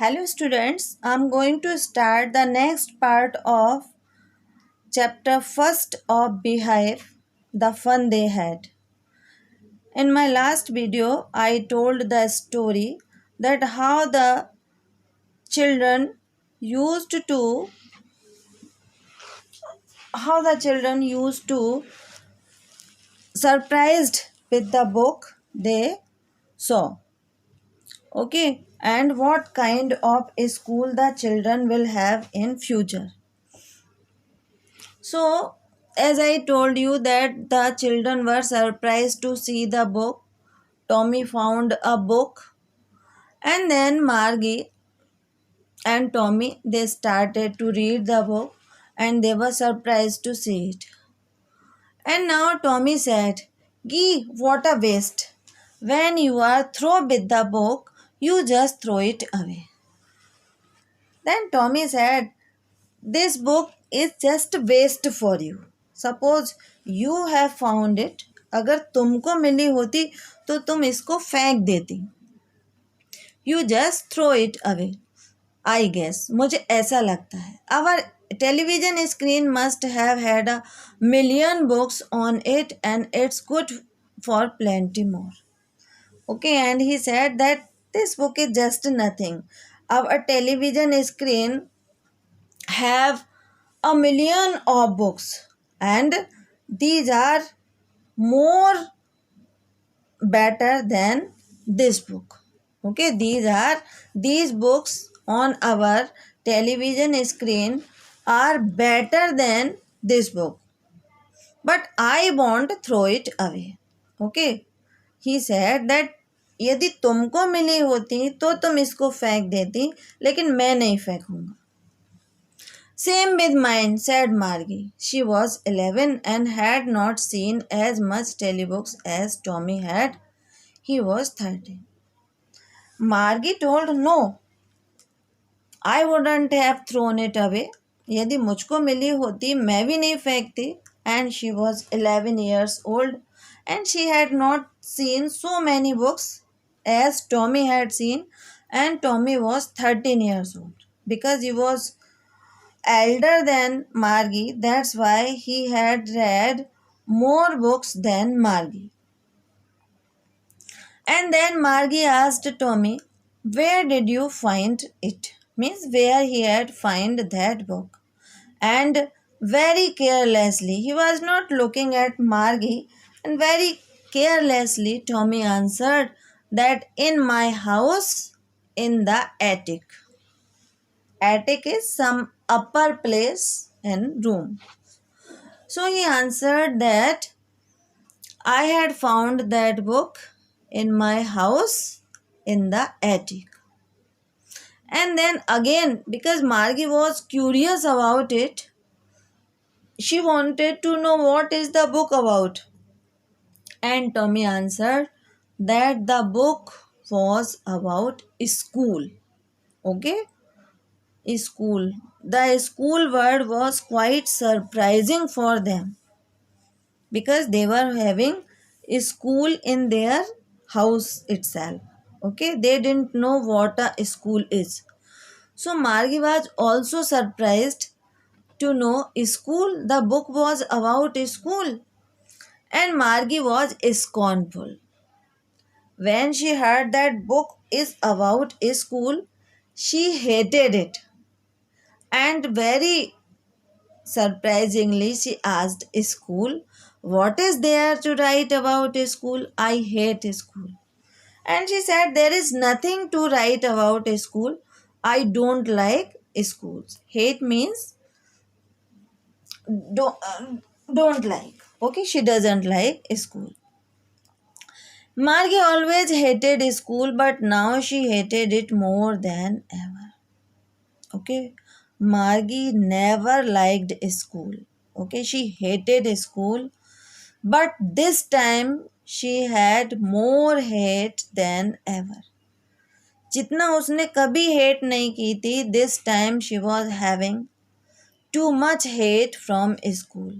Hello students, I'm going to start the next part of chapter first of Beehive, the fun they had. In my last video, I told the story that children used to how the children used to surprised with the book they saw. Okay, and what kind of a school the children will have in future. So, as I told you that the children were surprised to see the book, Tommy found a book, and then Margie and Tommy they started to read the book and they were surprised to see it. And now Tommy said, "Gee, what a waste. When you are through with the book, you just throw it away." Then Tommy said, "This book is just waste for you. Suppose you have found it. अगर तुमको मिली होती तो तुम इसको फेंक देती. You just throw it away. I guess. मुझे ऐसा लगता है. Our television screen must have had a million books on it and it's good for plenty more." Okay, and he said that this book is just nothing. Our television screen have a million of books and these are more better than this book. Okay, these books on our television screen are better than this book, but I won't throw it away. Okay, he said that यदि तुमको मिली होती तो तुम इसको फेंक देती, लेकिन मैं नहीं फेंकूंगा. "Same with mine," said Margie. She was 11 and had not seen as much telebooks as Tommy had. He was 13. Margie told, "No, I wouldn't have thrown it away. यदि मुझको मिली होती मैं भी नहीं फेंकती." And she was 11 years old and she had not seen so many books as Tommy had seen, and Tommy was 13 years old because he was elder than Margie. That's why he had read more books than Margie. And then Margie asked Tommy, "Where did you find it?" Means where he had find that book. And very carelessly, he was not looking at Margie, and very carelessly Tommy answered that in my house in the attic. Attic is some upper place in room. So he answered that I had found that book in my house in the attic. And then again, because Margie was curious about it, she wanted to know what is the book about. And Tommy answered that the book was about school. Okay? School. The school word was quite surprising for them because they were having a school in their house itself. Okay, they didn't know what a school is. So Margie was also surprised to know school. The book was about school, and Margie was scornful. When she heard that book is about school, she hated it. And very surprisingly, she asked school, "What is there to write about school? I hate school." And she said, "There is nothing to write about school. I don't like schools." Hate means don't like. Okay, she doesn't like school. Margie always hated school, but now she hated it more than ever. Okay, Margie never liked school. Okay, she hated school, but this time she had more hate than ever. जितना उसने कभी hate नहीं की थी, this time she was having too much hate from school.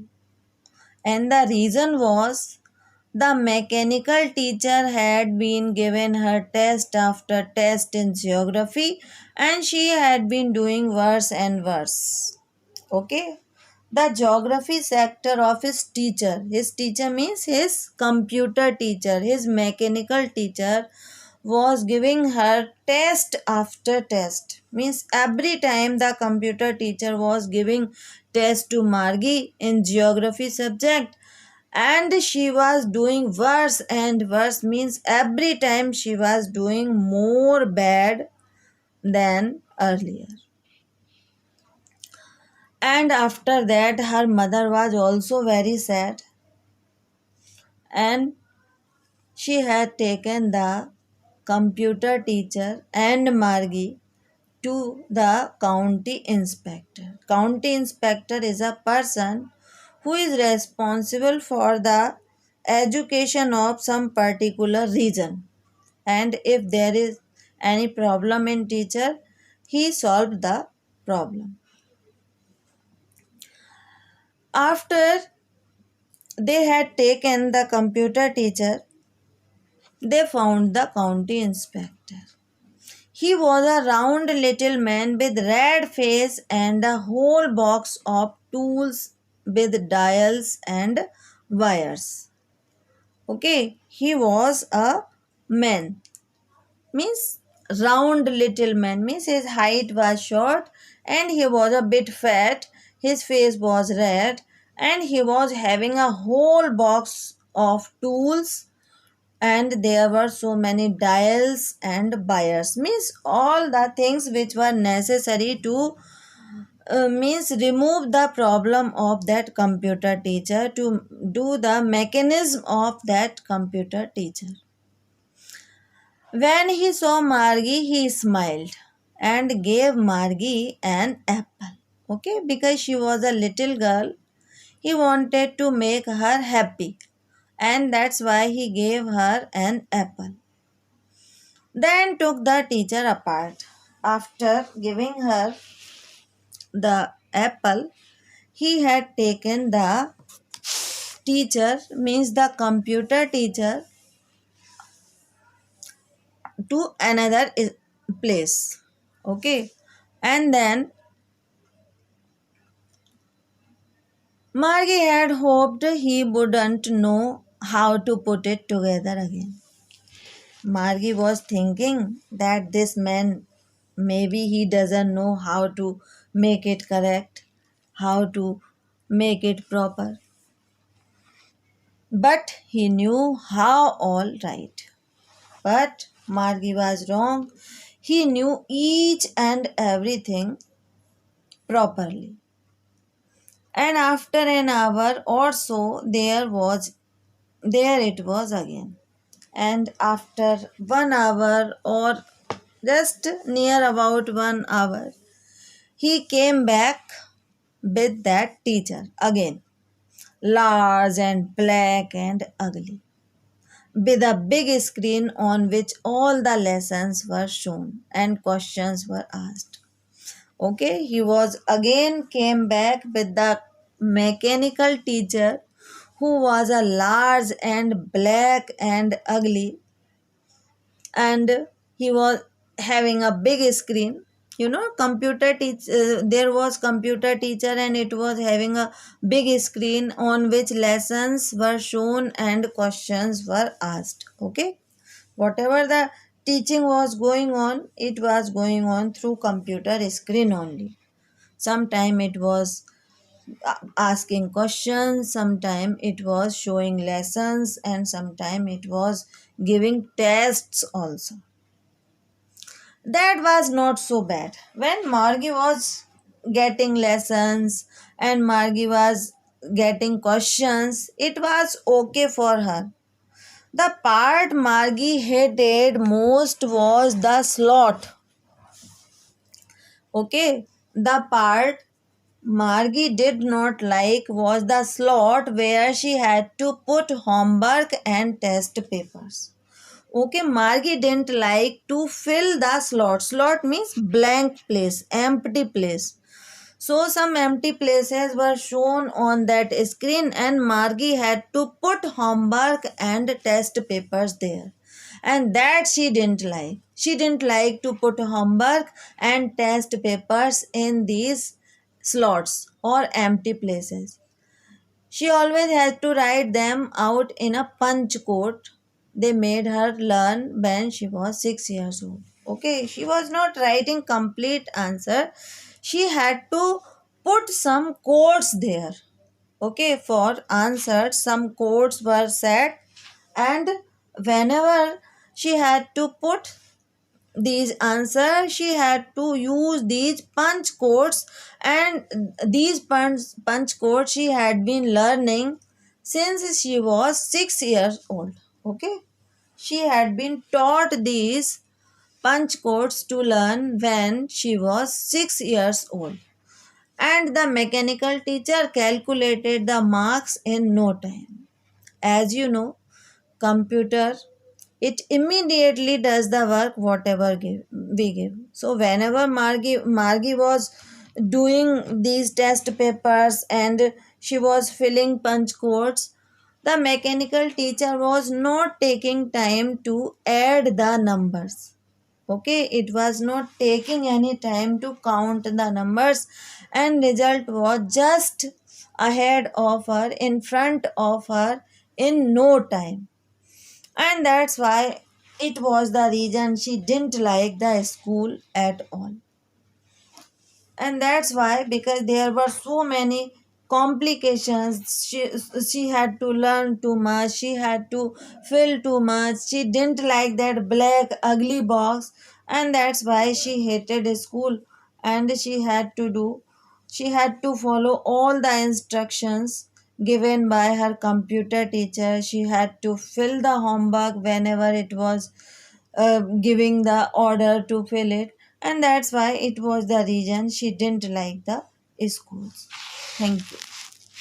And the reason was The mechanical teacher had been given her test after test in geography and she had been doing worse and worse. Okay? The geography sector of his teacher means his computer teacher, his mechanical teacher was giving her test after test. Means every time the computer teacher was giving test to Margie in geography subject and she was doing worse and worse, means every time she was doing more bad than earlier. And after that her mother was also very sad and she had taken the computer teacher and Margie to the county inspector. County inspector is a person who is responsible for the education of some particular region, and if there is any problem in teacher, he solved the problem. After they had taken the computer teacher, they found the county inspector. He was a round little man with red face and a whole box of tools with dials and wires. Okay, he was a man, means round little man, means his height was short and he was a bit fat, his face was red and he was having a whole box of tools and there were so many dials and buyers, means all the things which were necessary to means remove the problem of that computer teacher, to do the mechanism of that computer teacher. When he saw Margie, he smiled and gave Margie an apple. Okay, because she was a little girl, he wanted to make her happy, and that's why he gave her an apple. Then took the teacher apart. After giving her the apple, he had taken the teacher, means the computer teacher, to another place. Okay, and then Margie had hoped he wouldn't know how to put it together again. Margie was thinking that this man, maybe he doesn't know how to make it correct, how to make it proper. But he knew how, all right. But Margie was wrong. He knew each and everything properly. And after an hour or so, there it was again. And after 1 hour or just near about 1 hour, he came back with that teacher again, large and black and ugly, with a big screen on which all the lessons were shown and questions were asked. Okay, he was again came back with the mechanical teacher who was a large and black and ugly, and he was having a big screen. Computer teach there was computer teacher and it was having a big screen on which lessons were shown and questions were asked. Okay, whatever the teaching was going on, it was going on through computer screen only. Sometime it was asking questions, sometime it was showing lessons, and sometime it was giving tests also. That was not so bad. When Margie was getting lessons and Margie was getting questions, it was okay for her. The part Margie hated most was the slot. Okay, the part Margie did not like was the slot where she had to put homework and test papers. Okay, Margie didn't like to fill the slot. Slot means blank place, empty place. So some empty places were shown on that screen, and Margie had to put homework and test papers there. And that she didn't like. She didn't like to put homework and test papers in these slots or empty places. She always had to write them out in a punch code they made her learn when she was 6 years old. Okay, she was not writing complete answer. She had to put some codes there. Okay, for answers, some codes were set, and whenever she had to put these answers, she had to use these punch codes, and these punch codes she had been learning since she was 6 years old. Okay, she had been taught these punch codes to learn when she was 6 years old, and the mechanical teacher calculated the marks in no time. As you know, computer, it immediately does the work whatever we give. So whenever Margie was doing these test papers and she was filling punch codes, the mechanical teacher was not taking time to add the numbers. Okay, it was not taking any time to count the numbers, and result was just ahead of her, in front of her, in no time. And that's why it was the reason she didn't like the school at all. And that's why, because there were so many complications, she had to learn too much, she had to fill too much, she didn't like that black ugly box, and that's why she hated school. And she had to follow all the instructions given by her computer teacher. She had to fill the homework whenever it was giving the order to fill it, and that's why it was the reason she didn't like the schools. Thank you.